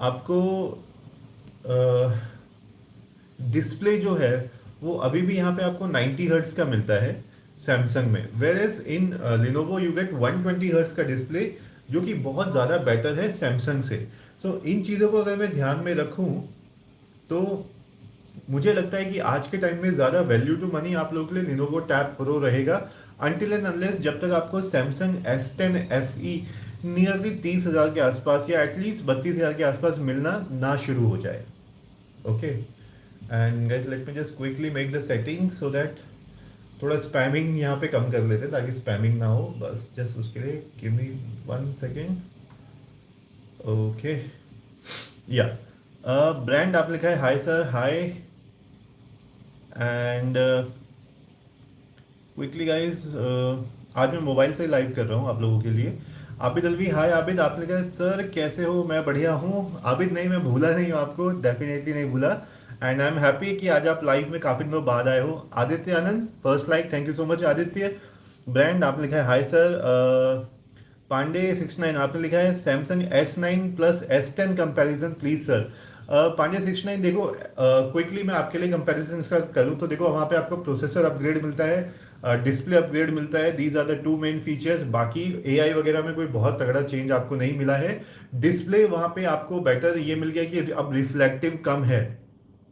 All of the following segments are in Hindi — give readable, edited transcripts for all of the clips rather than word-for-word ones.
आपको डिस्प्ले जो है वो अभी भी यहाँ पे आपको 90 हर्ट्स का मिलता है सैमसंग में, whereas in Lenovo you get 120 hertz का डिस्प्ले, जो कि बहुत ज़्यादा बेटर है सैमसंग से। तो इन चीज़ों को अगर मैं ध्यान में रखूँ तो मुझे लगता है कि आज के टाइम में ज़्यादा वैल्यू टू मनी आप लोगों के लिए लिनोवो टैब प्रो रहेगा, अनटिल एंड अनलेस जब तक आपको सैमसंग S10 FE नियरली 30,000 के आसपास या एटलीस्ट 32,000 के आसपास मिलना ना शुरू हो जाए। Okay, and guys let me just quickly make the setting so that थोड़ा स्पैमिंग यहाँ पे कम कर लेते हैं ताकि स्पैमिंग ना हो, बस जस्ट उसके लिए गिव मी 1 सेकेंड। ओके, या ब्रांड आप लिखा है hi sir, hi. And quickly guys आज मैं मोबाइल से लाइव कर रहा हूँ आप लोगों के लिए। आबिद अलवी, हाय आबिद, आपने कहा सर कैसे हो, मैं बढ़िया हूँ। आबिद नहीं, मैं भूला नहीं हूँ आपको, डेफिनेटली नहीं भूला। एंड आई एम हैप्पी कि आज आप लाइव में काफ़ी दिनों बाद आए हो। Aditya Anand first like, thank you so much Aditya. Brand आपने लिखा है हाय सर। पांडे 69 आपने लिखा है Samsung S9 + S10 comparison please sir. Pandey 69, देखो क्विकली मैं आपके लिए कंपैरिजन इसका करूँ तो देखो वहाँ पे आपको प्रोसेसर अपग्रेड मिलता है, डिस्प्ले अपग्रेड मिलता है, these are the two main features. बाकी एआई वगैरह में कोई बहुत तगड़ा चेंज आपको नहीं मिला है। डिस्प्ले वहाँ पे आपको बेटर ये मिल गया कि अब रिफ्लेक्टिव कम है,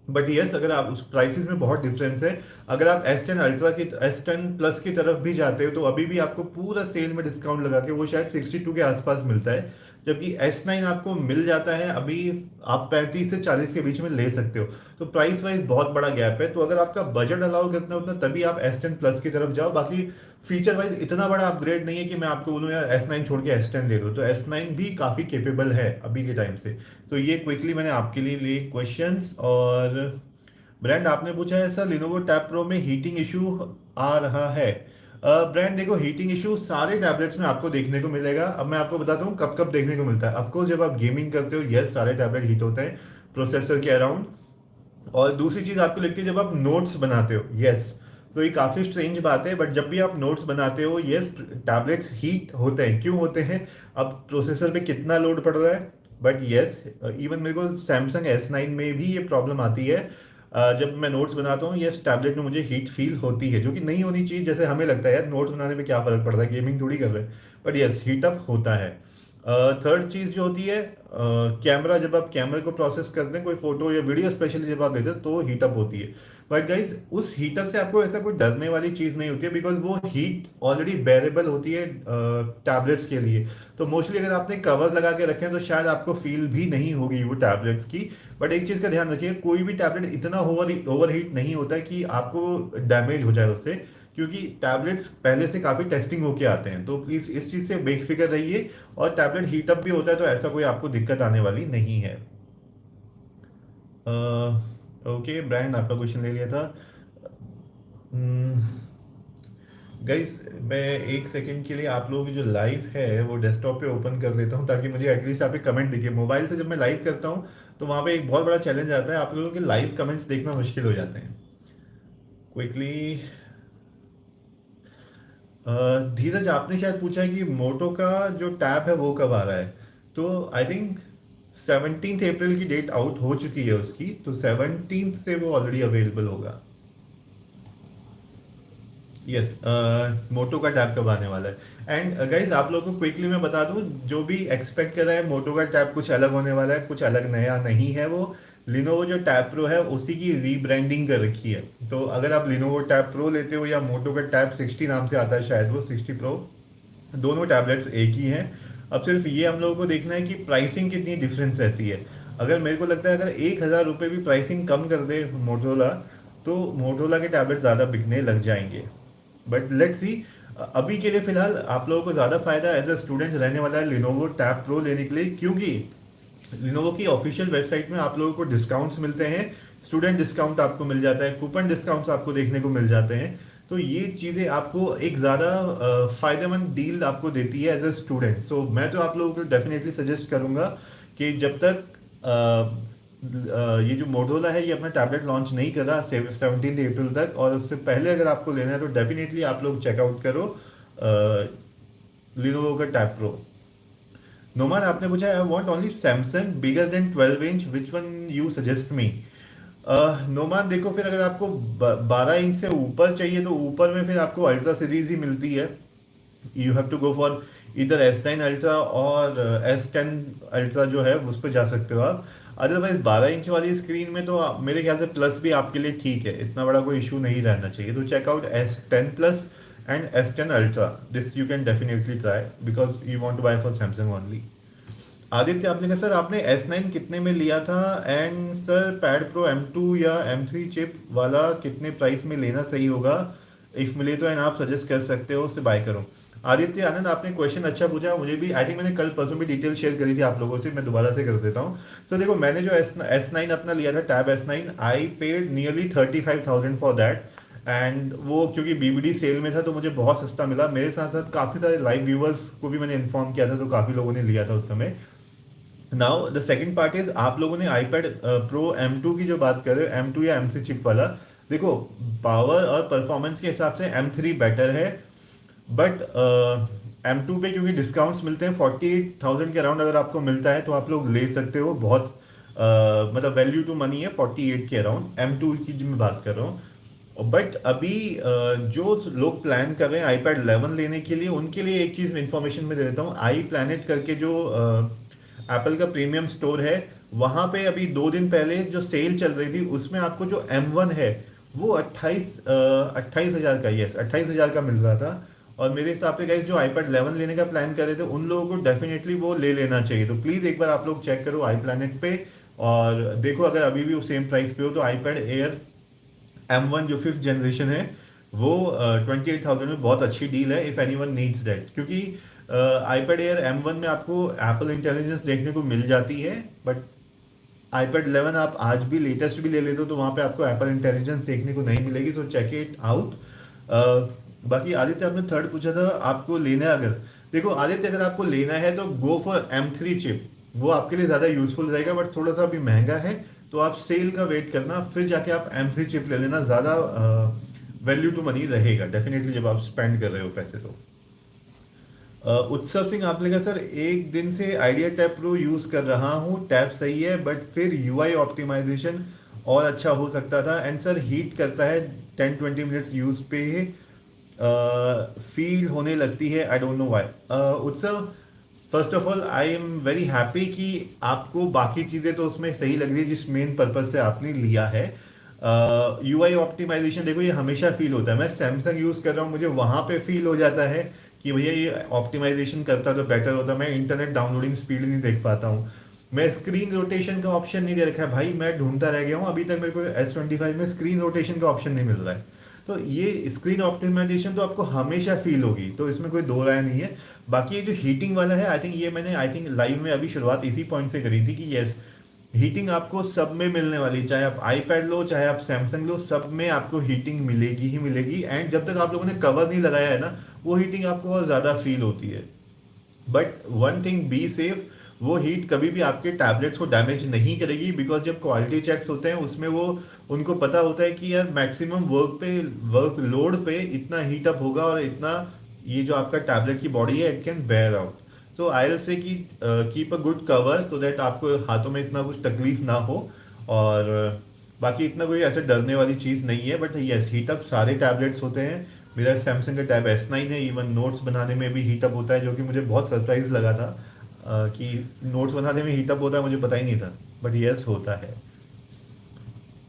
बट यस अगर आप उस प्राइसेस में बहुत डिफरेंस है। अगर आप S10 प्लस की तरफ भी जाते हो तो अभी भी आपको पूरा सेल में डिस्काउंट लगा के वो शायद 62 के आसपास मिलता है, जबकि S9 आपको मिल जाता है अभी आप 35 से 40 के बीच में ले सकते हो। तो प्राइस वाइज बहुत बड़ा गैप है, तो अगर आपका बजट अलाउ करना उतना तभी आप S10 प्लस की तरफ जाओ। बाकी फीचर वाइज इतना बड़ा अपग्रेड नहीं है कि मैं आपको बोलूँ यार S9 छोड़ के S10 ले लो, तो S9 भी काफ़ी केपेबल है अभी के टाइम से। तो ये क्विकली मैंने आपके लिए लिए क्वेश्चंस। और ब्रांड आपने पूछा है सर लिनोवो टैब प्रो में हीटिंग इशू आ रहा है। ब्रांड देखो हीटिंग इशू सारे टैबलेट्स में आपको देखने को मिलेगा। अब मैं आपको बताता हूँ कब कब देखने को मिलता है। ऑफकोर्स जब आप गेमिंग करते हो यस सारे टैबलेट हीट होते हैं प्रोसेसर के अराउंड। और दूसरी चीज आपको लगती है जब आप नोट्स बनाते हो, यस। तो ये काफी स्ट्रेंज बात है, बट जब भी आप नोट्स बनाते हो यस टैबलेट्स हीट होते हैं। क्यों होते हैं? अब प्रोसेसर पे कितना लोड पड़ रहा है, बट यस इवन मेरे को सैमसंग S9 में भी ये प्रॉब्लम आती है। जब मैं नोट्स बनाता हूँ यस टैबलेट में मुझे हीट फील होती है, जो कि नहीं होनी चाहिए। जैसे हमें लगता है यार नोट्स बनाने में क्या फर्क पड़ता है, गेमिंग थोड़ी कर रहे हैं, बट यस हीटअप होता है। थर्ड चीज़ जो होती है कैमरा, जब आप कैमरे को प्रोसेस करते हैं कोई फोटो या वीडियो स्पेशली जब आप लेते हैं तो हीटअप होती है। बट गाइज उस हीटअप से आपको ऐसा कोई डरने वाली चीज़ नहीं होती है, बिकॉज वो हीट ऑलरेडी बेरेबल होती है टैबलेट्स के लिए। तो मोस्टली अगर आपने कवर लगा के रखे हैं तो शायद आपको फील भी नहीं होगी वो टैबलेट्स की। बट एक चीज़ का ध्यान रखिए, कोई भी टैबलेट इतना ओवर हीट नहीं होता है कि आपको डैमेज हो जाए उससे, क्योंकि टैबलेट्स पहले से काफ़ी टेस्टिंग होके आते हैं। तो प्लीज़ इस चीज़ से बेफिक्र रहिए। और टैबलेट हीटअप भी होता है तो ऐसा कोई आपको दिक्कत आने वाली नहीं है। ओके ब्रांड आपका क्वेश्चन ले लिया था। गाइस मैं एक सेकंड के लिए आप लोगों की जो लाइव है वो डेस्कटॉप पे ओपन कर लेता हूँ ताकि मुझे एटलीस्ट आप कमेंट दिखे। मोबाइल से जब मैं लाइव करता हूँ तो वहाँ पे एक बहुत बड़ा चैलेंज आता है, आप लोगों के लाइव कमेंट्स देखना मुश्किल हो जाते हैं। क्विकली धीरज आपने शायद पूछा है कि मोटो का जो टैब है वो कब आ रहा है। तो आई थिंक 17 अप्रैल की डेट आउट हो चुकी है उसकी, तो 17 से वो ऑलरेडी अवेलेबल होगा। यस मोटो का टैब कब आने वाला है। एंड गाइज आप लोगों को क्विकली मैं बता दूं, जो भी एक्सपेक्ट कर रहा है मोटो का टैब कुछ अलग होने वाला है, कुछ अलग नया नहीं है वो। लिनोवो जो टैब प्रो है उसी की रीब्रांडिंग कर रखी है। तो अगर आप लिनोवो टैब प्रो लेते हो या मोटो का टैब 60 नाम से आता है शायद वो 60 प्रो, दोनों टैबलेट्स एक ही हैं। अब सिर्फ ये हम लोगों को देखना है कि प्राइसिंग कितनी डिफरेंस रहती है। अगर मेरे को लगता है अगर 1,000 रुपये भी प्राइसिंग कम कर दे मोटोला तो मोटोला के टैबलेट ज़्यादा बिकने लग जाएंगे। But let's see. अभी के लिए फिलहाल आप लोगों को ज़्यादा फायदा एज अ स्टूडेंट रहने वाला है लिनोवो टैब प्रो लेने के लिए, क्योंकि लिनोवो की ऑफिशियल वेबसाइट में आप लोगों को डिस्काउंट्स मिलते हैं। स्टूडेंट डिस्काउंट आपको मिल जाता है, कूपन डिस्काउंट्स आपको देखने को मिल जाते हैं। तो ये चीज़ें आपको एक ज़्यादा फायदेमंद डील आपको देती है एज अ स्टूडेंट। सो मैं तो आप लोगों को डेफिनेटली सजेस्ट करूंगा कि जब तक ये जो मोटोरोला है ये अपना टैबलेट लॉन्च नहीं कर रहा 17 अप्रैल तक, और उससे पहले अगर आपको लेना है तो डेफिनेटली आप लोग चेकआउट करो लिनोवो का टैब प्रो। नोमान आपने पूछा I want only Samsung bigger than 12 inch which one you suggest मी। नोमान देखो, फिर अगर आपको 12 इंच से ऊपर चाहिए तो ऊपर में फिर आपको अल्ट्रा सीरीज ही मिलती है। You have to go for इधर S9 अल्ट्रा और S10 अल्ट्रा जो है उस पर जा सकते हो आप। अदरवाइज 12 इंच वाली स्क्रीन में तो मेरे ख्याल से प्लस भी आपके लिए ठीक है, इतना बड़ा कोई इशू नहीं रहना चाहिए। तो check out S10 plus and S10 ultra, this you can definitely try because you want to buy for Samsung only. Aditya आपने कहा सर आपने S9 कितने में लिया था, and sir pad pro M2 या M3 चिप वाला कितने प्राइस में लेना सही होगा, इफ मिले तो, एंड आप सजेस्ट कर सकते हो उससे बाय करूं। आदित्य आनंद आपने क्वेश्चन अच्छा पूछा, मुझे भी आई थिंक मैंने कल परसों भी डिटेल शेयर करी थी आप लोगों से, मैं दोबारा से कर देता हूँ। तो देखो मैंने जो S9 अपना लिया था, tab S9, I paid nearly 35,000 for that. And वो क्योंकि BBD सेल में था तो मुझे बहुत सस्ता मिला। मेरे साथ साथ काफ़ी सारे लाइव व्यूवर्स को भी मैंने इन्फॉर्म किया था, तो काफ़ी लोगों ने लिया था उस समय। Now the second part is, आप लोगों ने iPad प्रो M2 की जो बात कर रहे हो, M2 या M3 चिप वाला, देखो पावर और परफॉर्मेंस के हिसाब से M3 बेटर है। बट M2 पे क्योंकि डिस्काउंट्स मिलते हैं 48,000 के अराउंड, अगर आपको मिलता है तो आप लोग ले सकते हो। बहुत मतलब वैल्यू टू मनी है 48 के अराउंड, M2 की जो मैं बात कर रहा हूँ। बट अभी जो लोग प्लान कर रहे हैं iPad 11 लेने के लिए, उनके लिए एक चीज़ इन्फॉर्मेशन में दे देता हूँ। आई प्लानट करके जो एप्पल का प्रीमियम स्टोर है, वहाँ पे अभी 2 दिन पहले जो सेल चल रही थी उसमें आपको जो M1 है वो 28,000 का, यस 28,000 का मिल रहा था। और मेरे हिसाब से गाइस जो iPad 11 लेने का प्लान कर रहे थे उन लोगों को डेफिनेटली वो ले लेना चाहिए। तो प्लीज़ एक बार आप लोग चेक करो आई प्लानट पे, और देखो अगर अभी भी वो सेम प्राइस पे हो तो iPad Air M1 जो 5th जनरेशन है वो 28,000 में बहुत अच्छी डील है, if any one needs that. क्योंकि iPad Air M1 में आपको एप्पल इंटेलिजेंस देखने को मिल जाती है, बट iPad 11 आप आज भी लेटेस्ट भी ले लेते हो तो वहाँ पे आपको एप्पल इंटेलिजेंस देखने को नहीं मिलेगी, तो चेक इट आउट। बाकी आदित्य आपने थर्ड पूछा था आपको लेना है, अगर देखो आदित्य अगर आपको लेना है तो गो फॉर M3 चिप, वो आपके लिए ज़्यादा यूजफुल रहेगा, बट थोड़ा सा अभी महंगा है। तो आप सेल का वेट करना, फिर जाके आप M3 चिप ले लेना, ज़्यादा वैल्यू टू मनी रहेगा डेफिनेटली जब आप स्पेंड कर रहे हो पैसे तो। उत्सव सिंह आपने कहा सर एक दिन से आइडिया टैब प्रो यूज़ कर रहा हूँ, टैब सही है बट फिर UI ऑप्टिमाइजेशन और अच्छा हो सकता था, एंड सर हीट करता है 10-20 मिनट्स यूज़ पे फील होने लगती है, आई डोंट नो व्हाई। उत्सव first of all I am very happy कि आपको बाकी चीज़ें तो उसमें सही लग रही है जिस मेन पर्पज से आपने लिया है। UI ऑप्टिमाइजेशन देखो ये हमेशा फील होता है, मैं सैमसंग यूज़ कर रहा हूँ मुझे वहाँ पे फील हो जाता है कि भैया ये ऑप्टिमाइजेशन करता तो बेटर होता, मैं इंटरनेट डाउनलोडिंग स्पीड नहीं देख पाता हूँ। मैं स्क्रीन रोटेशन का ऑप्शन नहीं दे रखा है भाई, मैं ढूंढता रह गया हूँ अभी तक, मेरे को S25 में स्क्रीन रोटेशन का ऑप्शन नहीं मिल रहा है। तो ये स्क्रीन ऑप्टिमाइजेशन तो आपको हमेशा फील होगी, तो इसमें कोई दो राय नहीं है। बाकी ये जो हीटिंग वाला है, आई थिंक ये मैंने आई थिंक लाइव में अभी शुरुआत इसी पॉइंट से करी थी कि यस हीटिंग आपको सब में मिलने वाली, चाहे आप iPad लो चाहे आप सैमसंग लो, सब में आपको हीटिंग मिलेगी ही मिलेगी। एंड जब तक आप लोगों ने कवर नहीं लगाया है ना, वो हीटिंग आपको और ज़्यादा फील होती है। But one thing be safe, वो हीट कभी भी आपके टैबलेट्स को डैमेज नहीं करेगी, बिकॉज जब क्वालिटी चेक्स होते हैं उसमें वो उनको पता होता है कि यार मैक्सिमम वर्क लोड पे इतना हीट अप होगा और इतना ये जो आपका टैबलेट की बॉडी है it can bear out. So I will say कि keep a good cover so that आपको हाथों में इतना कुछ तकलीफ ना हो। और बाकी इतना कोई ऐसे डरने वाली चीज़ नहीं है, बट यस हीटअप सारे टैबलेट्स होते हैं। मेरा सैमसंग का टैब S9 है, इवन नोट्स बनाने में भी हीटअप होता है, जो कि मुझे बहुत सरप्राइज लगा था कि नोट्स बनाने में हीटअप होता है, मुझे पता ही नहीं था, बट यस होता है।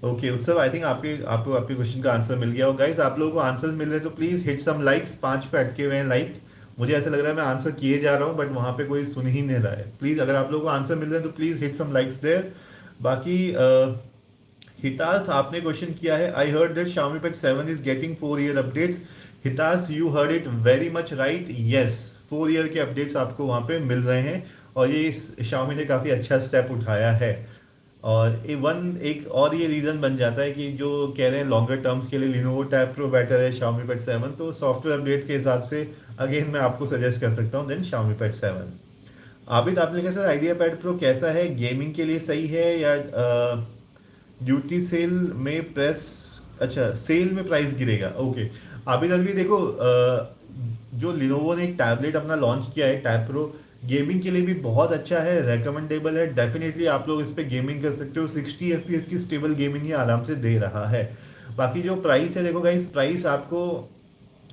ओके उत्सव, आई थिंक आपको आपके क्वेश्चन का आंसर मिल गया हो। गाइस आप लोगों को आंसर मिल रहे हैं तो प्लीज़ हिट सम लाइक्स, 5 पे अटके हुए हैं लाइक। मुझे ऐसा लग रहा है मैं आंसर किए जा रहा हूँ बट वहाँ पे कोई सुन ही नहीं रहा है। प्लीज़ अगर आप लोगों को आंसर मिल रहे हैं तो please hit some likes there. बाकी हितार्थ आपने क्वेश्चन किया है, I heard that Xiaomi Pad 7 is getting 4 year updates. Hitarth you heard it very much right, yes 4 year के अपडेट्स आपको वहाँ पे मिल रहे हैं, और ये Xiaomi ने काफ़ी अच्छा स्टेप उठाया है। और एक और ये रीज़न बन जाता है कि जो कह रहे हैं लॉन्गर टर्म्स के लिए Lenovo Tab Pro बेटर है Xiaomi Pad 7, तो सॉफ्टवेयर अपडेट्स के हिसाब से अगेन मैं आपको सजेस्ट कर सकता हूँ देन Xiaomi Pad 7। आबिद आपने कहा सर आइडिया पैड प्रो कैसा है, गेमिंग के लिए सही है या ड्यूटी सेल में प्रेस, अच्छा सेल में प्राइस गिरेगा, ओके। आबिद अलवी देखो जो लिनोवो ने एक टैबलेट अपना लॉन्च किया है टैब प्रो, गेमिंग के लिए भी बहुत अच्छा है, रेकमेंडेबल है, डेफिनेटली आप लोग इस पे गेमिंग कर सकते हो। 60 FPS की स्टेबल गेमिंग ये आराम से दे रहा है। बाकी जो प्राइस है, देखो गाइस, प्राइस आपको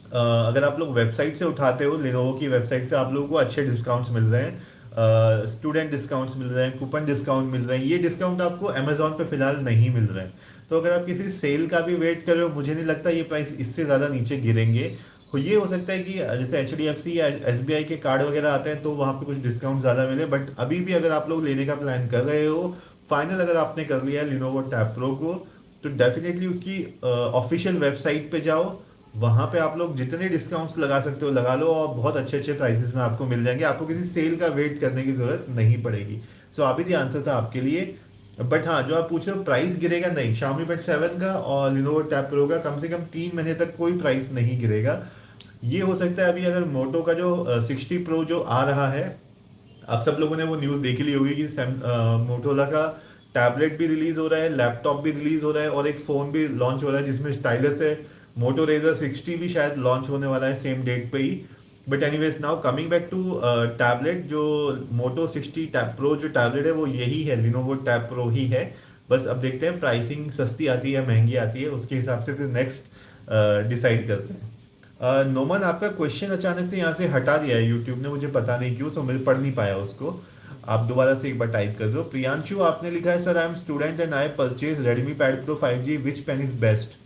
अगर आप लोग वेबसाइट से उठाते हो, लेनोवो की वेबसाइट से, आप लोगों को अच्छे डिस्काउंट्स मिल रहे हैं, स्टूडेंट डिस्काउंट्स मिल रहे हैं, कूपन डिस्काउंट मिल रहे हैं। ये डिस्काउंट आपको अमेजोन पे फिलहाल नहीं मिल रहे हैं। तो अगर आप किसी सेल का भी वेट कर रहे हो, मुझे नहीं लगता ये प्राइस इससे ज़्यादा नीचे गिरेंगे। ये हो सकता है कि जैसे HDFC या SBI के कार्ड वगैरह आते हैं तो वहाँ पे कुछ डिस्काउंट ज़्यादा मिले, बट अभी भी अगर आप लोग लेने का प्लान कर रहे हो, फाइनल अगर आपने कर लिया है लिनोवो टैब प्रो को, तो डेफिनेटली उसकी ऑफिशियल वेबसाइट पे जाओ। वहाँ पे आप लोग जितने डिस्काउंट्स लगा सकते हो लगा लो, और बहुत अच्छे अच्छे प्राइसेस में आपको मिल जाएंगे। आपको किसी सेल का वेट करने की जरूरत नहीं पड़ेगी। सो अभी भी आंसर था आपके लिए। बट हाँ, जो आप पूछ रहे हो प्राइस गिरेगा, नहीं, Xiaomi Pad 7 का और Lenovo Tab Pro का कम से कम 3 महीने तक कोई प्राइस नहीं गिरेगा। ये हो सकता है अभी अगर मोटो का जो 60 प्रो जो आ रहा है, आप सब लोगों ने वो न्यूज़ देख ली होगी कि मोटोला का टैबलेट भी रिलीज हो रहा है, लैपटॉप भी रिलीज हो रहा है, और एक फ़ोन भी लॉन्च हो रहा है जिसमें स्टाइलस है। मोटो रेजर 60 भी शायद लॉन्च होने वाला है सेम डेट पे ही। But anyways, now coming back to tablet, जो मोटो 60 टैब प्रो जो टैबलेट है वो यही है, लिनोवो टैब प्रो ही है। बस अब देखते हैं प्राइसिंग सस्ती आती है महंगी आती है, उसके हिसाब से फिर नेक्स्ट डिसाइड करते हैं। नोमन, आपका क्वेश्चन अचानक से यहाँ से हटा दिया है यूट्यूब ने, मुझे पता नहीं क्यों, तो मैं पढ़ नहीं पाया उसको। आप दोबारा से एक बार टाइप कर दो। प्रियांशु आपने लिखा है, sir I am student and I purchase Redmi pad pro 5G, which pen is best.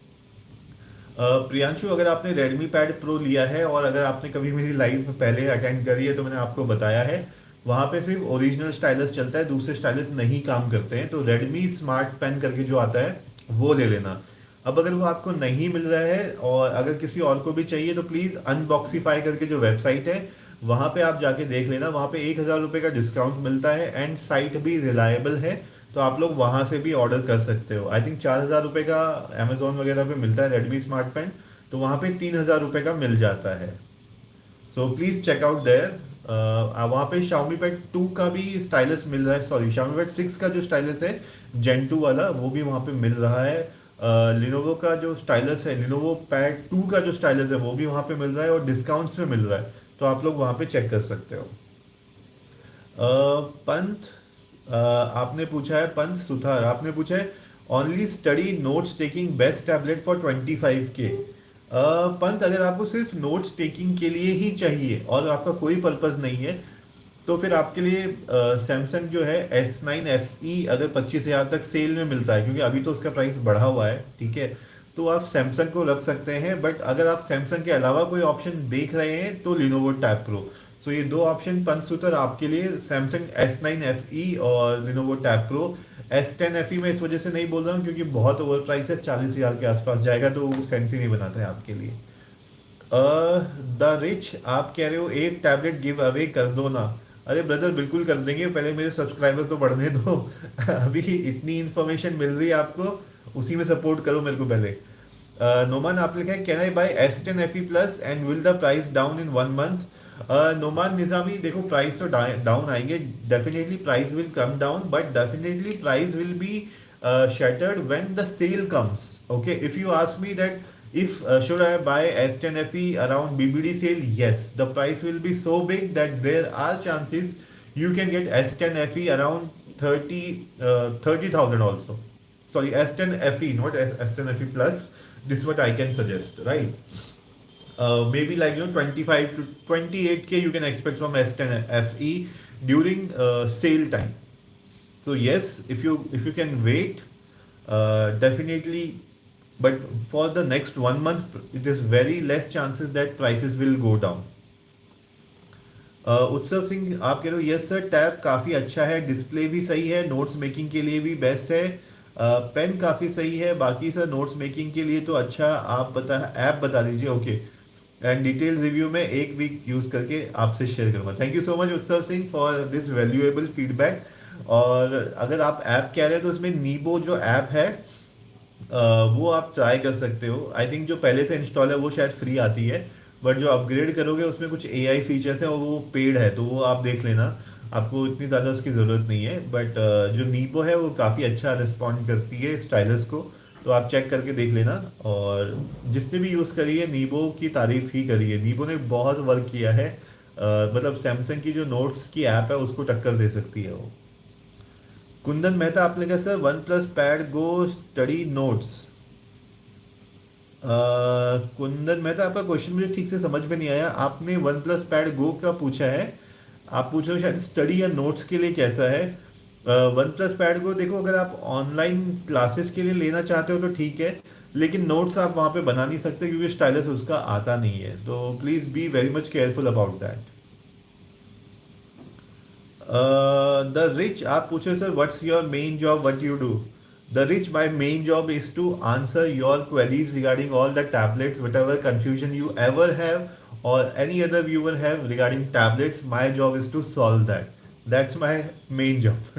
Priyanshu, अगर आपने रेडमी पैड प्रो लिया है और अगर आपने कभी मेरी लाइव पहले अटेंड करी है तो मैंने आपको बताया है, वहाँ पे सिर्फ ओरिजिनल स्टाइलस चलता है, दूसरे स्टाइलस नहीं काम करते हैं। तो रेडमी स्मार्ट पेन करके जो आता है वो ले लेना। अब अगर वो आपको नहीं मिल रहा है और अगर किसी और को भी चाहिए, तो प्लीज़ अनबॉक्सीफाई करके जो वेबसाइट है वहाँ पे आप जाके देख लेना। वहाँ पे 1,000 रुपये का डिस्काउंट मिलता है एंड साइट भी रिलायबल है, तो आप लोग वहाँ से भी ऑर्डर कर सकते हो। आई थिंक 4,000 रुपये का अमेजोन वगैरह पे मिलता है रेडमी स्मार्ट पेन, तो वहाँ पे 3,000 रुपये का मिल जाता है। So please check out there. वहाँ पे Xiaomi Pad 2 का भी स्टाइलस मिल रहा है, सॉरी Xiaomi Pad 6 का जो स्टाइलस है Gen 2 वाला, वो भी वहाँ पे मिल रहा है। लिनोवो का जो स्टाइलस है, लिनोवो पैड 2 का जो स्टाइलस है, वो भी वहाँ पे मिल रहा है और डिस्काउंट्स में मिल रहा है, तो आप लोग वहाँ पे चेक कर सकते हो। पंथ, आपने पूछा है, पंथ सुथार आपने पूछा है, only study notes taking best tablet for 25K। पंथ, अगर आपको सिर्फ नोट्स टेकिंग के लिए ही चाहिए और आपका कोई पर्पज़ नहीं है, तो फिर आपके लिए सैमसंग जो है S9 FE अगर 25,000 तक सेल में मिलता है, क्योंकि अभी तो उसका प्राइस बढ़ा हुआ है, ठीक है, तो आप सैमसंग को रख सकते हैं। बट अगर आप सैमसंग के अलावा कोई ऑप्शन देख रहे हैं तो लिनोवो टैब प्रो। सो ये दो ऑप्शन पंचसूत्र आपके लिए, सैमसंग S9 FE और Lenovo tab pro. S10 FE मैं इस वजह से नहीं बोल रहा हूँ क्योंकि बहुत ओवर प्राइस है, 40,000 के आसपास जाएगा, तो वो सेंस ही नहीं बनाता है आपके लिए। द रिच, आप कह रहे हो एक टैबलेट गिव अवे कर दो ना। अरे ब्रदर, बिल्कुल कर देंगे, पहले मेरे सब्सक्राइबर तो बढ़ने दो। अभी इतनी इन्फॉर्मेशन मिल रही है आपको, उसी में सपोर्ट करो मेरे को पहले। नोमान, आप लिखा है can I buy S10 FE plus and will the price down in 1 month. Noman Nizami, देखो प्राइस तो डाउन आएंगे, definitely price will come down, but definitely price will be shattered when the sale comes. Okay, if you ask me that if should I buy S10 FE around BBD sale, yes, the price will be so big that there are chances you can get S10 FE around 30,000 also. Sorry, S10 FE, not S10 FE plus. This is what I can suggest, right? Maybe like 25 to 28K you can expect from S10 FE during sale time. So yes, if you can wait, definitely. But for the next 1 month, it is very less chances that prices will go down. उत्सव सिंह, आप कह रहे हो यस सर, टैब काफ़ी अच्छा है, डिस्प्ले भी सही है, नोट्स मेकिंग के लिए भी बेस्ट है, पेन काफ़ी सही है, बाकी सर नोट्स मेकिंग के लिए तो अच्छा, आप ऐप बता दीजिए। ओके, एंड डिटेल रिव्यू में 1 वीक यूज़ करके आपसे शेयर करूँगा। थैंक यू सो मच उत्सव Singh for this valuable feedback. और अगर आप ऐप कह रहे हैं तो उसमें नीबो जो ऐप है, वो आप ट्राई कर सकते हो। आई थिंक जो पहले से इंस्टॉल है वो शायद फ्री आती है, बट जो अपग्रेड करोगे उसमें कुछ AI फीचर्स है और वो पेड है, तो वो आप देख लेना, आपको इतनी ज़्यादा उसकी ज़रूरत नहीं है। बट जो नीबो है वो काफ़ी अच्छा रिस्पॉन्ड करती है स्टाइलस को, तो आप चेक करके देख लेना। और जिसने भी यूज़ करी है नीबो की तारीफ़ ही करी है, नीबो ने बहुत वर्क किया है मतलब सैमसंग की जो नोट्स की ऐप है उसको टक्कर दे सकती है वो। कुंदन मेहता आपने कहा सर वन प्लस पैड गो स्टडी नोट्स। कुंदन मेहता आपका क्वेश्चन मुझे ठीक से समझ में नहीं आया, आपने वन प्लस पैड गो का पूछा है, आप पूछ रहे हो शायद स्टडी या नोट्स के लिए कैसा है। वन प्लस पैड को देखो, अगर आप ऑनलाइन क्लासेस के लिए लेना चाहते हो तो ठीक है, लेकिन नोट्स आप वहाँ पे बना नहीं सकते क्योंकि स्टाइलस उसका आता नहीं है, तो please be very much careful about that. The rich आप पूछे sir what's your main job what you do. The rich my main job is to answer your queries regarding all the tablets whatever confusion you ever have or any other viewer have regarding tablets, my job is to solve that. That's my main job.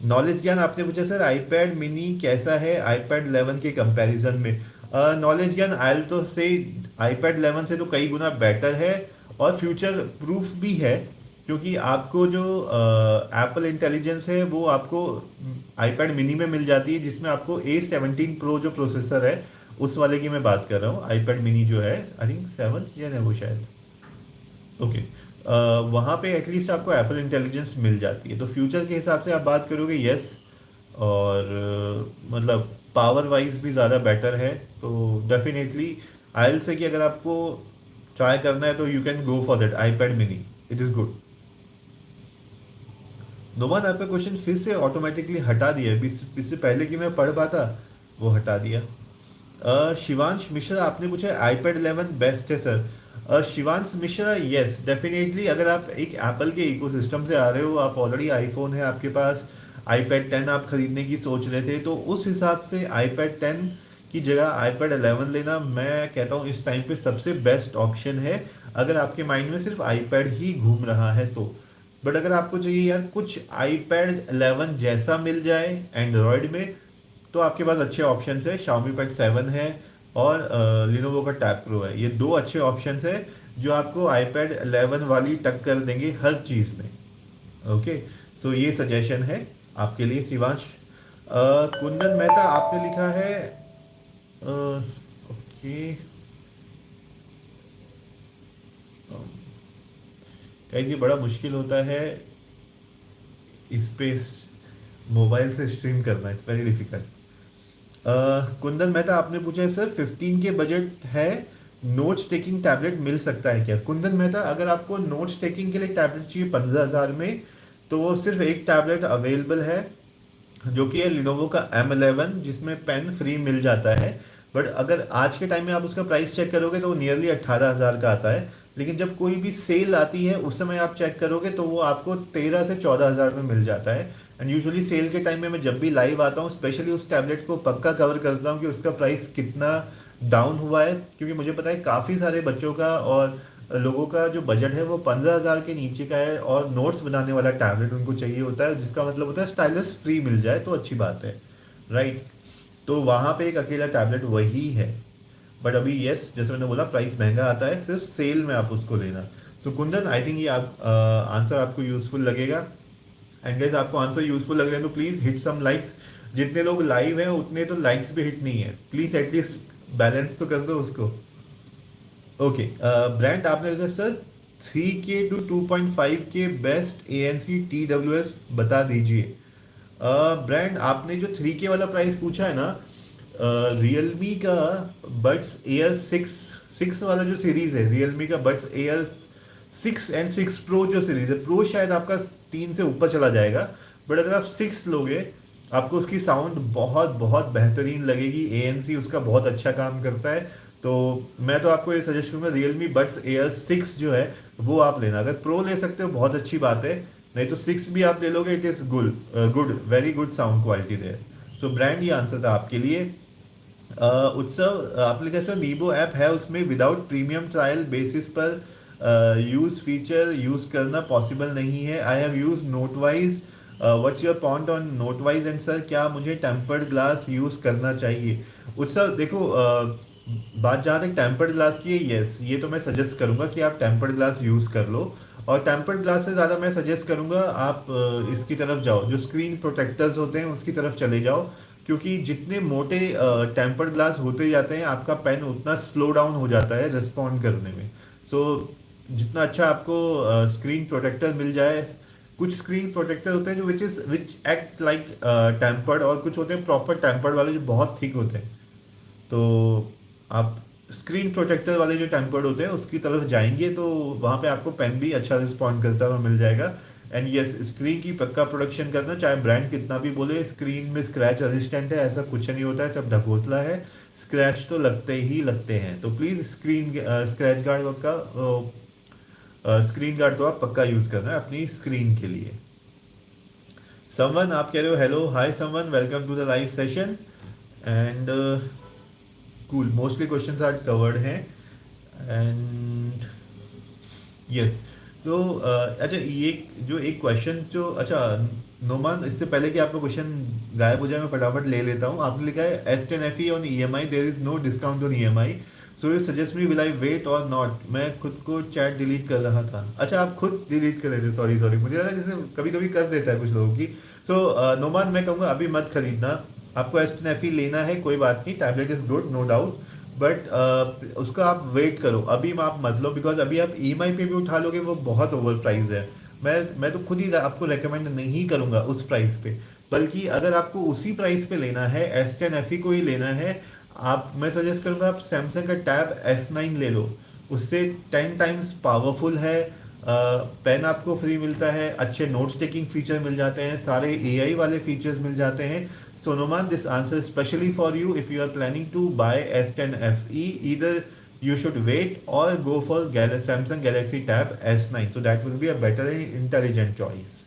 Knowledge ज्ञान आपने पूछा सर आईपैड मिनी कैसा है आईपैड 11 के कंपैरिजन में। नॉलेज ज्ञान आई तो से आईपैड 11 से तो कई गुना बेटर है और फ्यूचर प्रूफ भी है, क्योंकि आपको जो एप्पल इंटेलिजेंस है वो आपको आईपैड मिनी में मिल जाती है, जिसमें आपको A17 Pro जो प्रोसेसर है उस वाले की मैं बात कर रहा हूँ। आईपैड मिनी जो है आई थिंक 7th Gen है वो शायद। ओके, वहाँ पे एटलीस्ट आपको एप्पल इंटेलिजेंस मिल जाती है, तो फ्यूचर के हिसाब से आप बात करोगे यस। और मतलब पावर वाइज भी ज़्यादा बेटर है, तो डेफिनेटली आई विल से कि अगर आपको ट्राई करना है तो you can go for that iPad mini, it is good. Numan आपका क्वेश्चन फिर से ऑटोमेटिकली हटा दिया है, इससे पहले कि मैं पढ़ पाता वो हटा दिया। शिवांश मिश्रा आपने पूछा आईपैड 11 बेस्ट है sir. Shivansh Mishra yes definitely, अगर आप एक एप्पल के इकोसिस्टम से आ रहे हो, आप ऑलरेडी आईफोन है आपके पास, आईपैड 10 आप खरीदने की सोच रहे थे, तो उस हिसाब से आईपैड 10 की जगह आईपैड 11 लेना मैं कहता हूँ इस टाइम पे सबसे बेस्ट ऑप्शन है, अगर आपके माइंड में सिर्फ आईपैड ही घूम रहा है तो। बट अगर आपको चाहिए यार कुछ आईपैड 11 जैसा मिल जाए एंड्रॉयड में, तो आपके पास अच्छे ऑप्शंस है, Xiaomi Pad 7 है और Lenovo का Tab Pro है, ये दो अच्छे ऑप्शंस है जो आपको iPad 11 वाली टक्कर देंगे हर चीज़ में। ओके, सो ये सजेशन है आपके लिए शिवांश। कुंदन मेहता आपने लिखा है ओके, कहीं ये बड़ा मुश्किल होता है इस पे मोबाइल से स्ट्रीम करना, it's very difficult. Kundan Mehta आपने पूछा है सर 15 के बजट है, नोट्स टेकिंग टैबलेट मिल सकता है क्या। कुंदन मेहता अगर आपको नोट्स टेकिंग के लिए टैबलेट चाहिए 15,000 में, तो वो सिर्फ एक टैबलेट अवेलेबल है जो कि है लिनोवो का M11, जिसमें पेन फ्री मिल जाता है। बट अगर आज के टाइम में आप उसका प्राइस चेक करोगे तो वो नियरली 18,000 का आता है, लेकिन जब कोई भी सेल आती है उस समय आप चेक करोगे तो वो आपको 13 से 14,000 में मिल जाता है। एंड यूजुअली सेल के टाइम में मैं जब भी लाइव आता हूँ स्पेशली उस टैबलेट को पक्का कवर करता हूँ कि उसका प्राइस कितना डाउन हुआ है, क्योंकि मुझे पता है काफ़ी सारे बच्चों का और लोगों का जो बजट है वो 15,000 के नीचे का है और नोट्स बनाने वाला टैबलेट उनको चाहिए होता है, जिसका मतलब होता है स्टाइलस फ्री मिल जाए तो अच्छी बात है, राइट। तो वहाँ पे एक अकेला टैबलेट वही है। बट अभी यस जैसे मैंने बोला प्राइस महंगा आता है, सिर्फ सेल में आप उसको लेना। सो कुंदन आई थिंक ये आप आंसर आपको यूजफुल लगेगा। एंड गाइस आपको आंसर यूजफुल लग रहे हैं तो प्लीज़ हिट सम लाइक्स, जितने लोग लाइव हैं उतने तो लाइक्स भी हिट नहीं है, प्लीज़ एटलीस्ट बैलेंस तो कर दो उसको। ओके, ब्रांड आपने लिखा sir 3K to 2.5K best ANC TWS बता दीजिए। ब्रांड आपने जो 3K वाला प्राइस पूछा है ना, रियलमी का बड्स एयर सिक्स सिक्स वाला जो सीरीज़ है, रियलमी का बड्स एयर 6 and 6 Pro जो सीरीज़ है, प्रो शायद आपका 3 से ऊपर चला जाएगा, बट अगर आप 6 लोगे आपको उसकी साउंड बहुत बहुत बेहतरीन लगेगी, ANC उसका बहुत अच्छा काम करता है। तो मैं तो आपको ये सजेस्ट करूँगा रियलमी बड्स एयर 6 जो है वो आप लेना, अगर प्रो ले सकते हो बहुत अच्छी बात है, नहीं तो 6 भी आप ले लोगे, it is good good very good sound quality there. So brand ये आंसर था आपके लिए। उत्सव आपने कैसा नीबो ऐप है उसमें विदाउट प्रीमियम ट्रायल बेसिस पर यूज फीचर यूज करना पॉसिबल नहीं है। I have use Notewise, what's your point on Notewise and sir क्या मुझे टेम्पर्ड ग्लास यूज करना चाहिए। उत्सव देखो बात जहाँ तक टेम्पर्ड ग्लास की है, यस ये तो मैं सजेस्ट करूंगा कि आप टेम्पर्ड ग्लास यूज़ कर लो, और टेम्पर्ड ग्लास से ज़्यादा मैं सजेस्ट करूंगा आप इसकी तरफ जाओ, जो स्क्रीन प्रोटेक्टर्स होते हैं उसकी तरफ चले जाओ, क्योंकि जितने मोटे टेम्पर्ड ग्लास होते जाते हैं आपका पेन उतना स्लो डाउन हो जाता है रिस्पॉन्ड करने में। सो जितना अच्छा आपको स्क्रीन प्रोटेक्टर मिल जाए। कुछ स्क्रीन प्रोटेक्टर होते हैं जो विच एक्ट लाइक टेम्पर्ड, और कुछ होते हैं प्रॉपर टेम्पर्ड वाले जो बहुत थिक होते हैं। तो आप स्क्रीन प्रोटेक्टर वाले जो टेम्पर्ड होते हैं उसकी तरफ जाएंगे तो वहाँ पे आपको पेन भी अच्छा रिस्पॉन्ड करता हुआ मिल जाएगा। एंड यस, स्क्रीन की पक्का प्रोडक्शन करना, चाहे ब्रांड कितना भी बोले स्क्रीन में स्क्रैच रेजिस्टेंट है, ऐसा कुछ नहीं होता है, सब ढकोसला है। स्क्रैच तो लगते ही लगते हैं, तो प्लीज़ स्क्रीन स्क्रैच गार्ड का स्क्रीन गार्ड तो आप पक्का यूज़ करना है अपनी स्क्रीन के लिए। समवन आप कह रहे हो hello hi someone, welcome to the live session. And cool, mostly questions are covered हैं। एंड यस, सो अच्छा ये जो एक क्वेश्चन जो अच्छा नोमान, इससे पहले कि आपका क्वेश्चन गायब हो जाए मैं फटाफट ले लेता हूँ। आपने लिखा है S10 FE on EMI, there is no discount on EMI, so you suggest me will I wait or not. मैं खुद को चैट डिलीट कर रहा था। अच्छा आप खुद डिलीट कर रहे थे, सॉरी सॉरी, मुझे लगा जैसे कभी कभी कर देता है कुछ लोगों की। सो नोमान मैं कहूँगा अभी मत खरीदना। आपको S10 FE लेना है कोई बात नहीं, tablet is good no doubt, but उसका आप वेट करो, अभी आप मत लो, बिकॉज अभी आप EMI पे भी उठा लोगे वो बहुत ओवर प्राइस है। मैं तो खुद ही आपको रेकमेंड नहीं करूंगा उस प्राइस पे। बल्कि अगर आपको उसी प्राइस पे लेना है, S10 FE को ही लेना है, आप मैं सजेस्ट करूंगा आप सैमसंग का टैब S9 ले लो। उससे 10 टाइम्स पावरफुल है। पेन आपको फ्री मिलता है, अच्छे नोट्स टेकिंग फीचर मिल जाते हैं, सारे AI वाले फीचर्स मिल जाते हैं। So Noman, this answer is specially for you if you are planning to buy S10 FE. Either you should wait or go for Samsung Galaxy Tab S9. So that will be a better and intelligent choice.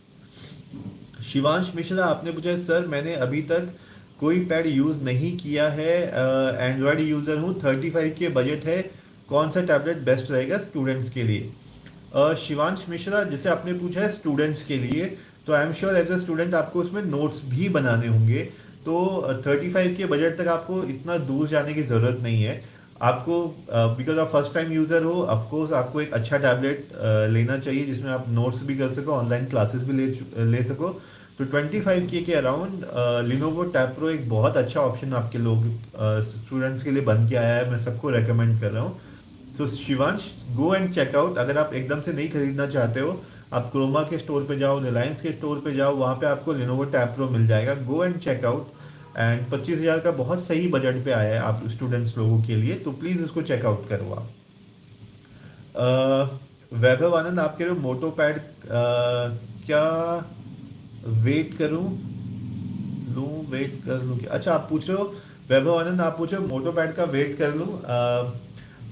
Shivansh Mishra आपने पूछा सर मैंने अभी तक कोई पैड यूज़ नहीं किया है, एंड्रॉयड यूज़र हूँ, 35 के बजट है, कौन सा टैबलेट बेस्ट रहेगा स्टूडेंट्स के लिए? शिवांश मिश्रा, जैसे आपने पूछा है स्टूडेंट्स के लिए, तो I am sure as a student आपको उसमें नोट्स भी बनाने होंगे। तो 35 के बजट तक आपको इतना दूर जाने की ज़रूरत नहीं है। आपको बिकॉज आप फर्स्ट टाइम यूज़र हो, ऑफकोर्स आपको एक अच्छा टैबलेट लेना चाहिए जिसमें आप नोट्स भी कर सको, ऑनलाइन क्लासेस भी ले सको। तो 25K के अराउंड लिनोवो टैब प्रो एक बहुत अच्छा ऑप्शन आपके लोग स्टूडेंट्स के लिए बन के आया है, मैं सबको रेकमेंड कर रहा हूँ। तो शिवांश, गो एंड चेकआउट। अगर आप एकदम से नहीं खरीदना चाहते हो, आप क्रोमा के स्टोर पे जाओ, रिलायंस के स्टोर पे जाओ, वहाँ पे आपको लिनोवो टैब प्रो मिल जाएगा। गो एंड चेकआउट। एंड 25,000 का बहुत सही बजट पे आया है आप स्टूडेंट्स लोगों के लिए, तो प्लीज़ उसको चेकआउट करो आप। वैभव आनंद आप कह रहे हो मोटो पैड क्या वेट करूं लूं, वेट कर लूं क्या? अच्छा आप पूछ रहे हो वैभव आनंद, आप पूछ रहे हो मोटो पैड का वेट कर लूं?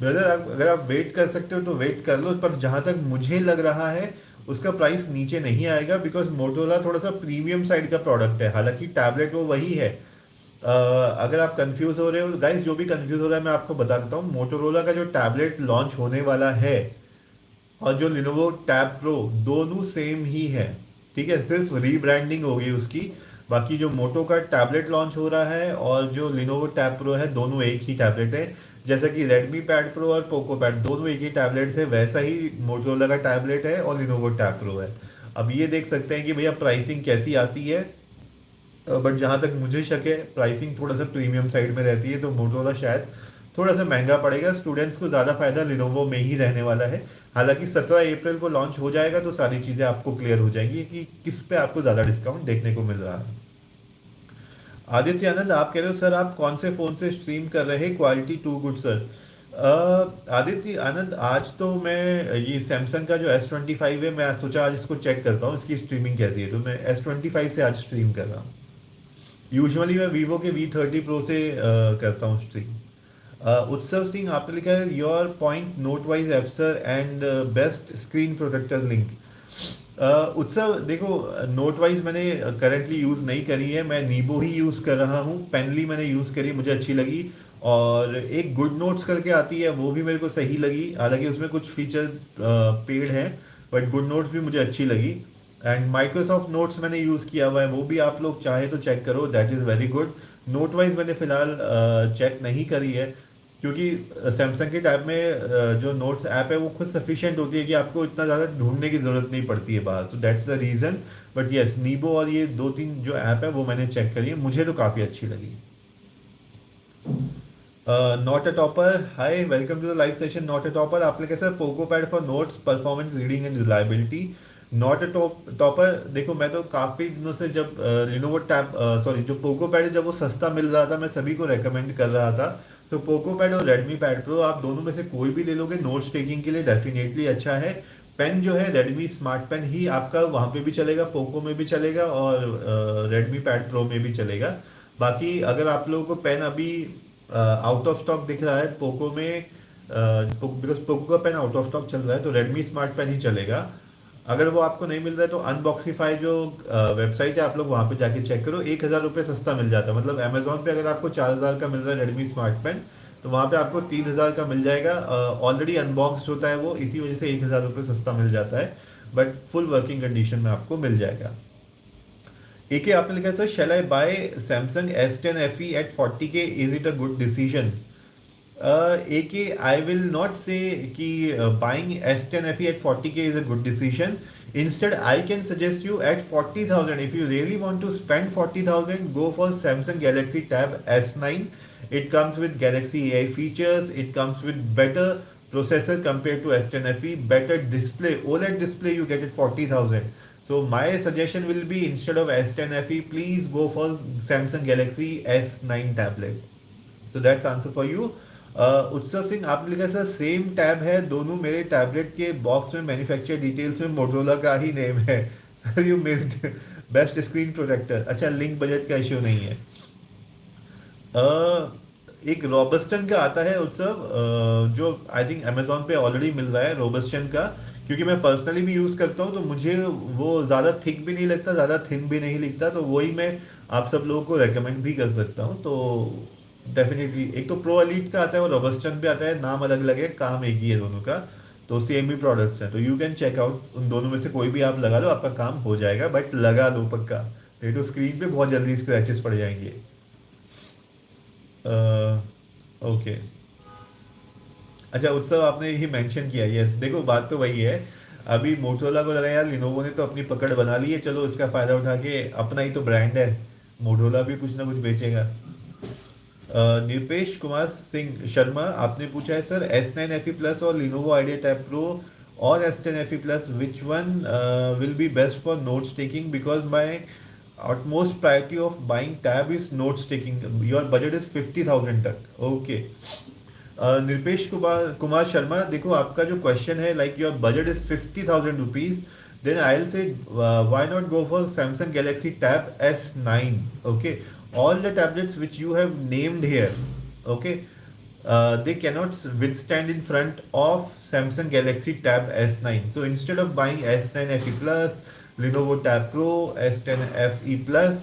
ब्रदर अगर आप वेट कर सकते हो तो वेट कर लो, पर जहां तक मुझे लग रहा है उसका प्राइस नीचे नहीं आएगा, बिकॉज मोटोरोला थोड़ा सा प्रीमियम साइड का प्रोडक्ट है, हालांकि टैबलेट वो वही है। अगर आप कंफ्यूज हो रहे हो गाइस, जो भी कंफ्यूज हो रहा है मैं आपको बता देता हूँ, मोटोरोला का जो टैबलेट लॉन्च होने वाला है और जो लिनोवो टैब प्रो, दोनों सेम ही है। ठीक है, सिर्फ रीब्रांडिंग होगी उसकी। बाकी जो मोटो का टैबलेट लॉन्च हो रहा है और जो लिनोवो टैब प्रो है, दोनों एक ही टैबलेट है। जैसा कि रेडमी पैड प्रो और पोको पैड दोनों एक ही टैबलेट थे, वैसा ही मोटोरोला का टैबलेट है और लिनोवो टैब प्रो है। अब ये देख सकते हैं कि भैया प्राइसिंग कैसी आती है, बट जहाँ तक मुझे शक है प्राइसिंग थोड़ा सा प्रीमियम साइड में रहती है, तो मोटोरोला शायद थोड़ा सा महंगा पड़ेगा। स्टूडेंट्स को ज़्यादा फायदा लिनोवो में ही रहने वाला है। हालांकि 17 अप्रैल को लॉन्च हो जाएगा तो सारी चीज़ें आपको क्लियर हो जाएंगी कि किस पे आपको ज़्यादा डिस्काउंट देखने को मिल रहा है। आदित्य आनंद आप कह रहे हो सर आप कौन से फ़ोन से स्ट्रीम कर रहे हैं, quality too good sir? Aditya Anand, आज तो मैं ये सैमसंग का जो S25 है, मैं सोचा आज इसको चेक करता हूँ इसकी स्ट्रीमिंग कैसी है, तो मैं S25 से आज स्ट्रीम कर रहा हूँ। यूजुअली मैं वीवो के V30 प्रो से करता हूँ स्ट्रीम। उत्सव सिंह आपने लिखा है your point Notewise app sir and best screen protector link. Utsav देखो, नोट वाइज मैंने करंटली यूज़ नहीं करी है, मैं नीबो ही यूज़ कर रहा हूँ। पेनली मैंने यूज़ करी, मुझे अच्छी लगी। और एक गुड नोट्स करके आती है, वो भी मेरे को सही लगी, हालांकि उसमें कुछ फीचर पेड हैं, बट गुड नोट्स भी मुझे अच्छी लगी। एंड माइक्रोसॉफ्ट नोट्स मैंने यूज़ किया हुआ है, वो भी आप लोग चाहे तो चेक करो, that is very good. Note wise मैंने फ़िलहाल चेक नहीं करी है, क्योंकि सैमसंग के टैब में जो नोट्स ऐप है वो खुद सफिशिएंट होती है कि आपको इतना ज़्यादा ढूंढने की ज़रूरत नहीं पड़ती है बाहर, तो that's the reason. But yes, Nebo और ये दो तीन जो ऐप है वो मैंने चेक करी है, मुझे तो काफ़ी अच्छी लगी। Not a topper, hi welcome to the live session. Not a topper आपने कैसा Poco pad for notes performance reading and reliability. Not a topper, देखो मैं तो काफ़ी दिनों से जब लिनोवो टैब सॉरी जो पोको पैड है जब वो सस्ता मिल रहा था मैं सभी को रेकमेंड कर रहा था। तो पोको पैड और रेडमी पैड प्रो आप दोनों में से कोई भी ले लोगे नोट्स टेकिंग के लिए डेफिनेटली अच्छा है। पेन जो है रेडमी स्मार्ट पेन ही आपका वहाँ पे भी चलेगा, पोको में भी चलेगा और रेडमी पैड प्रो में भी चलेगा। बाकी अगर आप लोगों को पेन अभी आउट ऑफ स्टॉक दिख रहा है पोको में, बिकॉज पोको का पेन आउट ऑफ स्टॉक चल रहा है तो रेडमी स्मार्ट पेन ही चलेगा। अगर वो आपको नहीं मिल रहा है तो अनबॉक्सीफाई जो वेबसाइट है आप लोग वहाँ पे जाके चेक करो, 1,000 रुपये सस्ता मिल जाता है। मतलब अमेजोन पे अगर आपको 4,000 का मिल रहा है रेडमी स्मार्ट पेन तो वहाँ पे आपको 3,000 का मिल जाएगा। ऑलरेडी अनबॉक्स्ड होता है वो, इसी वजह से 1,000 रुपये सस्ता मिल जाता है, बट फुल वर्किंग कंडीशन में आपको मिल जाएगा। AK आपने लिखा है sir, shall I buy Samsung S10 FE at 40K? Is it a good decision? AK, I will not say कि buying S10 FE at 40K is a good decision. Instead, I can suggest you at 40,000. If you really want to spend 40,000, go for Samsung Galaxy Tab S9. It comes with Galaxy AI features. It comes with better processor compared to S10 FE. Better display, OLED display you get at 40,000. So my suggestion will be instead of S10 FE, please go for Samsung Galaxy S9 tablet. तो दैट्स आंसर फॉर यू। उत्सव सिंह आपने लिखा सर सेम टैब है दोनों मेरे टैबलेट के बॉक्स में, मैन्युफैक्चर डिटेल्स में मोटरोला का ही नेम है। Sir you missed best screen protector. अच्छा, लिंक बजट का इश्यू नहीं है। एक रोबस्टन का आता है उत्सव, जो आई थिंक अमेजोन पे ऑलरेडी मिल रहा है रोबस्टन का, क्योंकि मैं पर्सनली भी यूज़ करता हूँ तो मुझे वो ज़्यादा थिक भी नहीं लगता, ज़्यादा थिन भी नहीं लिखता, तो वही मैं आप सब लोगों को रेकमेंड भी कर सकता हूँ। तो डेफिनेटली एक तो प्रो एलीट का आता है और रोबस्टन पे आता है, नाम अलग अलग है, काम एक ही है दोनों का, तो सेम ही प्रोडक्ट्स हैं। तो यू कैन चेक आउट, उन दोनों में से कोई भी आप लगा लो, आपका काम हो जाएगा, बट लगा लो पक्का, नहीं तो स्क्रीन पे बहुत जल्दी स्क्रैचेस पड़ जाएंगे। ओके, अच्छा उत्सव आपने ही मेंशन किया, यस देखो बात तो वही है। अभी मोटरोला को लगा यार लिनोवो ने तो अपनी पकड़ बना ली है, चलो इसका फायदा उठा के, अपना ही तो ब्रांड है, मोटरोला भी कुछ ना कुछ बेचेगा। निपेश कुमार सिंह शर्मा आपने पूछा है सर S9 FE प्लस और लिनोवो आइडिया टैब प्रो और S10 FE plus which one will be best for notes taking, because my utmost priority of buying tab is notes taking. Your budget is 50,000 तक। ओके, निरपेश कुमार कुमार शर्मा, देखो आपका जो क्वेश्चन है like your budget is 50,000 rupees, then I will say why not go for Samsung Galaxy tab S9। Okay, all the tablets which you have named here, okay, they cannot withstand in front of Samsung Galaxy Tab S9. So instead of buying S9 FE Plus, Lenovo Tab Pro, S10 FE Plus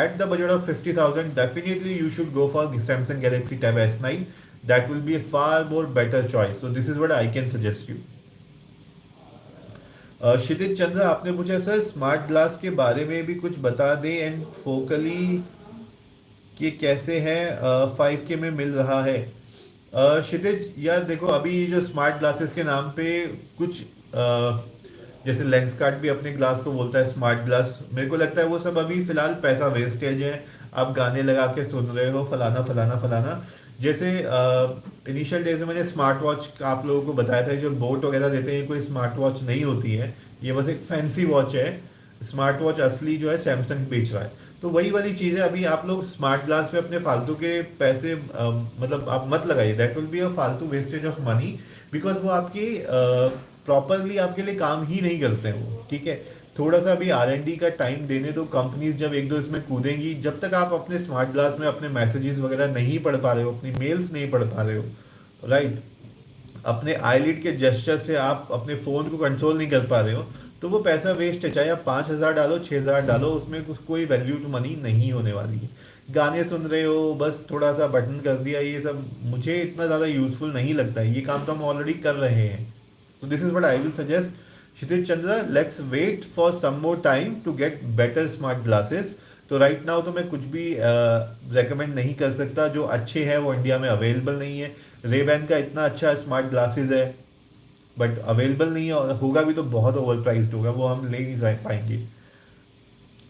at the budget of 50,000, definitely you should go for Samsung Galaxy Tab S9. That will be a far more better choice. So this is what I can suggest you. क्षितिज चंद्र आपने पूछा सर स्मार्ट ग्लास के बारे में भी कुछ बता दें एंड फोकली कि कैसे है 5K में मिल रहा है। क्षितिज यार देखो अभी जो स्मार्ट ग्लासेस के नाम पे कुछ जैसे लेंस कार्ड भी अपने ग्लास को बोलता है स्मार्ट ग्लास, मेरे को लगता है वो सब अभी फिलहाल पैसा वेस्टेज है। आप गाने लगा के सुन रहे हो फलाना फलाना फलाना, जैसे इनिशियल डेज में मैंने स्मार्ट वॉच आप लोगों को बताया था, जो बोट वगैरह देते हैं कोई स्मार्ट वॉच नहीं होती है, ये बस एक फैंसी वॉच है। स्मार्ट वॉच असली जो है सैमसंग बेच रहा है, तो वही वाली चीज़ है। अभी आप लोग स्मार्ट ग्लास पे अपने फालतू के पैसे मतलब आप मत लगाइए, दैट विल बी अ फालतू वेस्टेज ऑफ मनी, बिकॉज वो आपकी प्रॉपरली आपके लिए काम ही नहीं करते हैं वो, ठीक है। थोड़ा सा अभी R&D का टाइम देने दो, कंपनीज जब एक दो इसमें कूदेंगी, जब तक आप अपने स्मार्ट ग्लास में अपने मैसेजेस वगैरह नहीं पढ़ पा रहे हो, अपनी मेल्स नहीं पढ़ पा रहे हो, राइट, अपने आईलिड के जेस्चर से आप अपने फ़ोन को कंट्रोल नहीं कर पा रहे हो, तो वो पैसा वेस्ट है। चाहे आप 5,000 डालो 6,000 डालो, उसमें कोई वैल्यू टू मनी नहीं होने वाली है। गाने सुन रहे हो बस थोड़ा सा बटन कर दिया, ये सब मुझे इतना ज़्यादा यूजफुल नहीं लगता है, ये काम तो हम ऑलरेडी कर रहे हैं। तो this is what I will suggest Kshitij Chandra, let's wait for some more time to get better smart glasses. तो राइट नाउ तो मैं कुछ भी रेकमेंड नहीं कर सकता, जो अच्छे हैं वो इंडिया में अवेलेबल नहीं है। रेबैन का इतना अच्छा स्मार्ट ग्लासेस है बट अवेलेबल नहीं है, और होगा भी तो बहुत ओवर प्राइस्ड होगा, वो हम ले नहीं पाएंगे।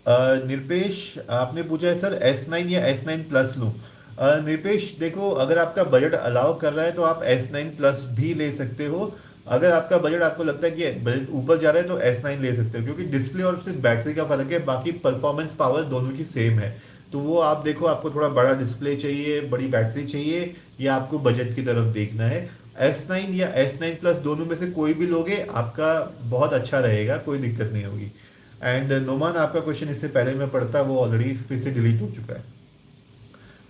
निरपेश आपने पूछा है सर S9 या S9 प्लस लूँ। निपेश देखो, अगर आपका बजट अलाउ कर रहा है तो आप S9 प्लस भी ले सकते हो। अगर आपका बजट, आपको लगता है कि बजट ऊपर जा रहा है, तो S9 ले सकते हो, क्योंकि डिस्प्ले और सिर्फ बैटरी का फर्क है, बाकी परफॉर्मेंस पावर दोनों की सेम है। तो वो आप देखो, आपको थोड़ा बड़ा डिस्प्ले चाहिए, बड़ी बैटरी चाहिए, या आपको बजट की तरफ देखना है। S9 या S9 प्लस दोनों में से कोई भी लोगे, आपका बहुत अच्छा रहेगा, कोई दिक्कत नहीं होगी। एंड नोमान, आपका क्वेश्चन इससे पहले मैं पढ़ता, वो ऑलरेडी फिर से डिलीट हो चुका है।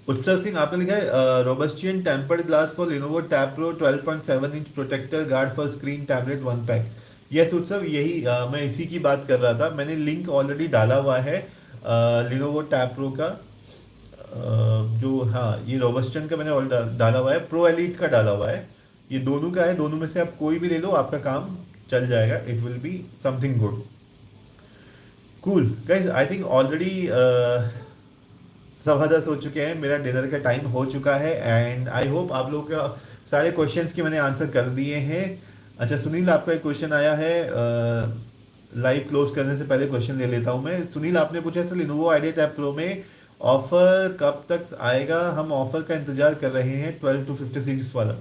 उत्सव सिंह, आपने लिखा है Robustrion tempered glass for Lenovo tab pro 12.7 inch protector guard for screen tablet one pack. Yes Utsav, यही मैं इसी की बात कर रहा था। मैंने लिंक ऑलरेडी डाला हुआ है लिनोवो टैब प्रो का। जो, हाँ, ये रोबस्टन का मैंने ऑलरेडी डाला हुआ है, प्रो एलिट का डाला हुआ है। ये दोनों का है, दोनों में से आप कोई भी ले लो, आपका काम चल जाएगा। It will be something good. Cool guys, I think already 10:15 हो चुके हैं, मेरा डिनर का टाइम हो चुका है। एंड आई होप आप लोगों का सारे क्वेश्चंस के मैंने आंसर कर दिए हैं। अच्छा सुनील, आपका एक क्वेश्चन आया है, लाइव क्लोज करने से पहले क्वेश्चन ले लेता हूं मैं। सुनील, आपने पूछा sir Lenovo idea tab pro में ऑफर कब तक आएगा? हम ऑफर का इंतजार कर रहे हैं, 12 to 56 वाला।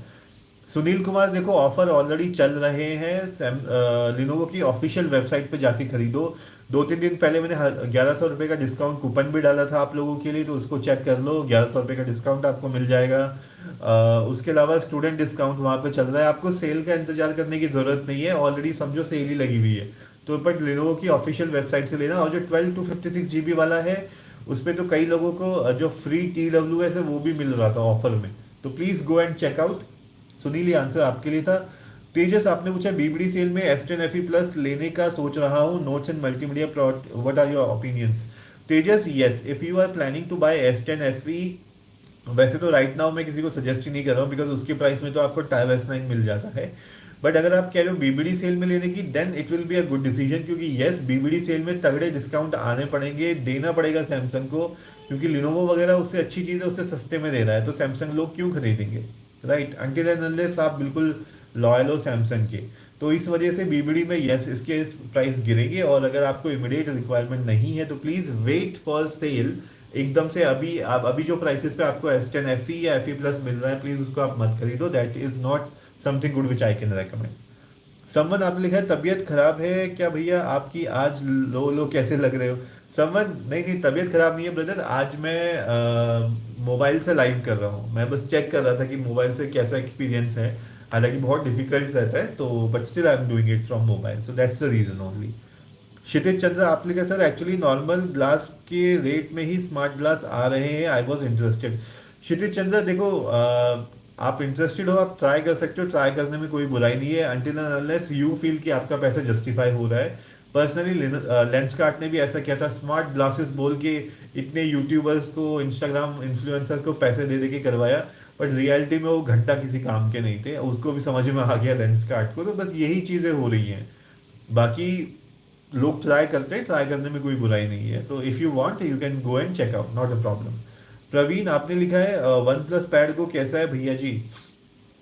सुनील कुमार, देखो ऑफर ऑलरेडी चल रहे हैं। लिनोवो की ऑफिशियल वेबसाइट पे जाके खरीदो। 2-3 दिन पहले मैंने 1100 रुपये का डिस्काउंट कूपन भी डाला था आप लोगों के लिए, तो उसको चेक कर लो, 1100 रुपये का डिस्काउंट आपको मिल जाएगा। उसके अलावा स्टूडेंट डिस्काउंट वहाँ पे चल रहा है, आपको सेल का इंतजार करने की ज़रूरत नहीं है, ऑलरेडी समझो सेल ही लगी हुई है। तो बट लिनोवो की ऑफिशियल वेबसाइट से लेना। और जो 12 to 56 GB वाला है, उस पर तो कई लोगों को जो फ्री TWS है वो भी मिल रहा था ऑफर में। तो please go and checkout. Sunil, ये आंसर आपके लिए था। तेजस, आपने पूछा बीबीडी सेल में S10 FE प्लस लेने का सोच रहा हूँ, notes and multimedia plot, what are your opinions? Tejas, yes, if you are planning to buy S10 FE, वैसे तो राइट नाउ मैं किसी को सजेस्ट ही नहीं कर रहा हूँ, बिकॉज उसके प्राइस में तो आपको टाइव S9 मिल जाता है। बट अगर आप कह रहे हो बीबीडी सेल में लेने की, then it will be a good decision, क्योंकि यस, बीबीडी सेल में तगड़े डिस्काउंट आने पड़ेंगे, देना पड़ेगा सैमसंग को, क्योंकि लिनोवो वगैरह उससे अच्छी चीज़ है, उससे सस्ते में दे रहा है, तो सैमसंग लोग क्यों खरीदेंगे? राइट, अनटिल एंड अनलेस आप बिल्कुल लॉयल हो सैमसंग के। तो इस वजह से बीबीडी में यस, इसके प्राइस गिरेंगे। और अगर आपको इमीडिएट रिक्वायरमेंट नहीं है तो प्लीज़ वेट फॉर सेल। एकदम से अभी आप, अभी जो प्राइसेस पे आपको S10 FE या FE प्लस मिल रहा है, प्लीज़ उसको आप मत खरीदो। That is not something good which I can recommend. Someone, आपने लिखा है तबीयत खराब है क्या भैया आपकी, आज लो लो कैसे लग रहे हो? समवन, नहीं नहीं, तबीयत खराब नहीं है ब्रदर, आज मैं मोबाइल से लाइव कर रहा हूँ। मैं बस चेक कर रहा था कि मोबाइल से कैसा एक्सपीरियंस है। हालांकि बहुत डिफिकल्ट रहता है, तो but still I am doing it from mobile, so that's the reason only. Kshitij Chandra, आपने कहा सर एक्चुअली नॉर्मल ग्लास के रेट में ही स्मार्ट ग्लास आ रहे हैं, आई वॉज इंटरेस्टेड। क्षितिज चंद्र, देखो आप इंटरेस्टेड हो, आप ट्राई कर सकते हो, ट्राई करने में कोई बुराई नहीं है, until and unless you feel कि आपका पैसा जस्टिफाई हो रहा है। पर्सनली लेंसकार्ट ने भी ऐसा किया था, स्मार्ट ग्लासेस बोल के इतने यूट्यूबर्स को, इंस्टाग्राम इन्फ्लुएंसर को पैसे दे दे के करवाया, बट रियलिटी में वो घंटा किसी काम के नहीं थे, उसको भी समझ में आ गया लेंसकार्ट को। तो बस यही चीज़ें हो रही हैं, बाकी लोग ट्राई करते हैं, ट्राई करने में कोई बुराई नहीं है। तो if you want you can go and check out, not a problem. Praveen, आपने लिखा है वन प्लस पैड को कैसा है भैया जी?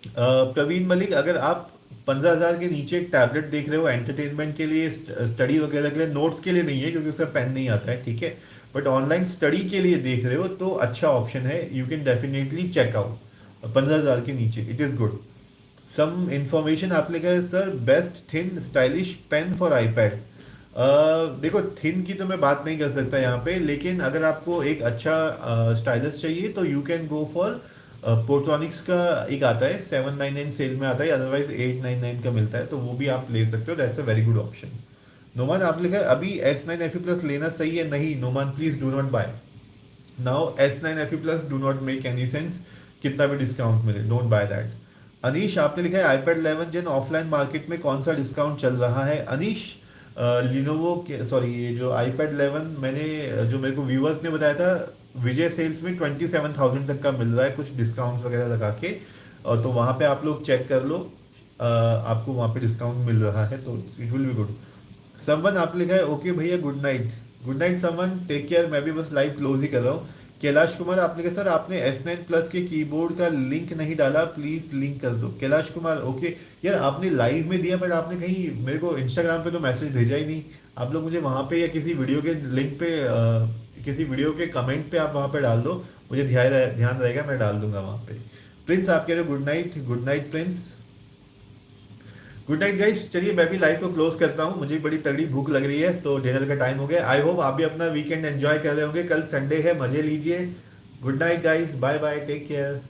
प्रवीण मलिक, अगर आप 15,000 के नीचे एक टैबलेट देख रहे हो एंटरटेनमेंट के लिए, स्टडी वगैरह के लिए, नोट्स के लिए नहीं है क्योंकि उसका पेन नहीं आता है, ठीक है, बट ऑनलाइन स्टडी के लिए देख रहे हो तो अच्छा ऑप्शन है, you can definitely check out. 15,000 के नीचे it is good. Some information, आपने कहा sir best thin stylish pen for iPad. देखो थिन की तो मैं बात नहीं कर सकता यहाँ पे, लेकिन अगर आपको एक अच्छा स्टाइलस चाहिए तो you can go for Portronics का एक आता है, 799 सेल में आता है, अदरवाइज 899 का मिलता है, तो वो भी आप ले सकते हो, that's a very good option. Noman, आप लिखा है अभी S9 FE प्लस लेना सही है? नहीं Noman, please do not buy now, S9 FE plus do not make any sense, कितना भी डिस्काउंट मिले, डोंट बाय दैट। अनीश, आपने लिखा है iPad 11 Gen ऑफलाइन मार्केट में कौन सा डिस्काउंट चल रहा है? अनीश, लिनोवो के, सॉरी, ये जो iPad 11 मैंने, जो मेरे को व्यूअर्स ने बताया था, विजय सेल्स में 27,000 तक का मिल रहा है, कुछ डिस्काउंट्स वगैरह लगा के। और तो वहाँ पे आप लोग चेक कर लो, आपको वहाँ पे डिस्काउंट मिल रहा है, तो it will be good. Someone, आप लिखा है ओके भैया, good night. Good night someone, take care. मैं भी बस लाइव क्लोज ही कर रहा हूँ। कैलाश कुमार, आपने कहा सर आपने S9 प्लस के कीबोर्ड का लिंक नहीं डाला, प्लीज लिंक कर दो। कैलाश कुमार, ओके यार, आपने लाइव में दिया बट आपने कहीं मेरे को इंस्टाग्राम पे तो मैसेज भेजा ही नहीं। आप लोग मुझे वहाँ पे या किसी वीडियो के लिंक पे किसी वीडियो के कमेंट पे आप वहाँ पे डाल दो, मुझे ध्यान ध्यान रहेगा, मैं डाल दूंगा वहाँ पे। प्रिंस आप कह रहे हो good night Prince. Good night guys, चलिए मैं भी लाइव को क्लोज करता हूँ, मुझे बड़ी तगड़ी भूख लग रही है, तो डिनर का टाइम हो गया। आई होप आप भी अपना वीकेंड एंजॉय कर रहे होंगे, कल संडे है, मजे लीजिए। Good night guys, bye bye, take care.